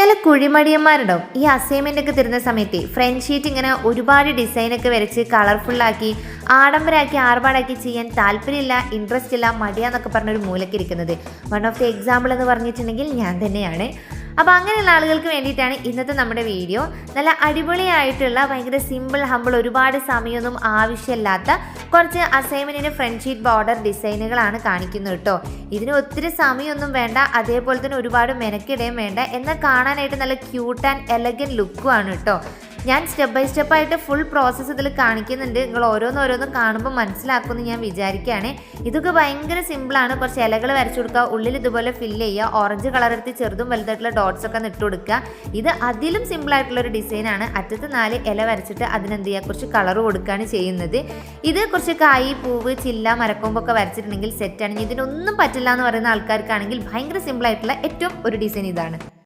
ചില കുഴിമടിയന്മാരുണ്ടാവും ഈ അസൈൻമെൻ്റ് ഒക്കെ തരുന്ന സമയത്ത് ഫ്രണ്ട് ഷീറ്റ് ഇങ്ങനെ ഒരുപാട് ഡിസൈനൊക്കെ വരച്ച് കളർഫുള്ളാക്കി ആഡംബരമാക്കി ആർഭാടാക്കി ചെയ്യാൻ താല്പര്യമില്ല, ഇൻട്രസ്റ്റ് ഇല്ല, മടിയാന്നൊക്കെ പറഞ്ഞൊരു മൂലയ്ക്ക് ഇരിക്കുന്നത്. വൺ ഓഫ് ദി എക്സാമ്പിൾ എന്ന് പറഞ്ഞിട്ടുണ്ടെങ്കിൽ ഞാൻ തന്നെയാണ്. അപ്പോൾ അങ്ങനെയുള്ള ആളുകൾക്ക് വേണ്ടിയിട്ടാണ് ഇന്നത്തെ നമ്മുടെ വീഡിയോ. നല്ല അടിപൊളിയായിട്ടുള്ള ഭയങ്കര സിമ്പിൾ ഹമ്പിൾ ഒരുപാട് സമയമൊന്നും ആവശ്യമില്ലാത്ത കുറച്ച് അസൈൻമെൻറ്റിൻ്റെ ഫ്രണ്ട് ഷീറ്റ് ബോർഡർ ഡിസൈനുകളാണ് കാണിക്കുന്നത് കേട്ടോ. ഇതിന് ഒത്തിരി സമയമൊന്നും വേണ്ട, അതേപോലെ തന്നെ ഒരുപാട് മെനക്കിടയും വേണ്ട, എന്നാൽ കാണാനായിട്ട് നല്ല ക്യൂട്ട് ആൻഡ് എലഗൻറ്റ് ലുക്കുമാണ് കേട്ടോ. ഞാൻ സ്റ്റെപ്പ് ബൈ സ്റ്റെപ്പായിട്ട് ഫുൾ പ്രോസസ്സ് ഇതിൽ കാണിക്കുന്നുണ്ട്. നിങ്ങൾ ഓരോന്നോരോന്നും കാണുമ്പോൾ മനസ്സിലാക്കുമെന്ന് ഞാൻ വിചാരിക്കുകയാണ്. ഇതൊക്കെ ഭയങ്കര സിമ്പിളാണ്. കുറച്ച് ഇലകൾ വരച്ചു കൊടുക്കുക, ഉള്ളിൽ ഇതുപോലെ ഫില്ല് ചെയ്യുക, ഓറഞ്ച് കളർ എടുത്ത് ചെറുതും വലുതായിട്ടുള്ള ഡോട്ട്സ് ഒക്കെ ഇട്ട് കൊടുക്കുക. ഇത് അതിലും സിമ്പിളായിട്ടുള്ളൊരു ഡിസൈനാണ്. അറ്റത്ത് 4 ഇല വരച്ചിട്ട് അതിനെന്ത് ചെയ്യുക, കുറച്ച് കളർ കൊടുക്കുകയാണ് ചെയ്യുന്നത്. ഇത് കുറച്ച് കായ്, പൂവ്, ചില്ല, മരക്കൊമ്പൊക്കെ വരച്ചിട്ടുണ്ടെങ്കിൽ സെറ്റാണ്. ഇതിനൊന്നും പറ്റില്ല എന്ന് പറയുന്ന ആൾക്കാർക്കാണെങ്കിൽ ഭയങ്കര സിമ്പിളായിട്ടുള്ള ഏറ്റവും ഒരു ഡിസൈൻ ഇതാണ്.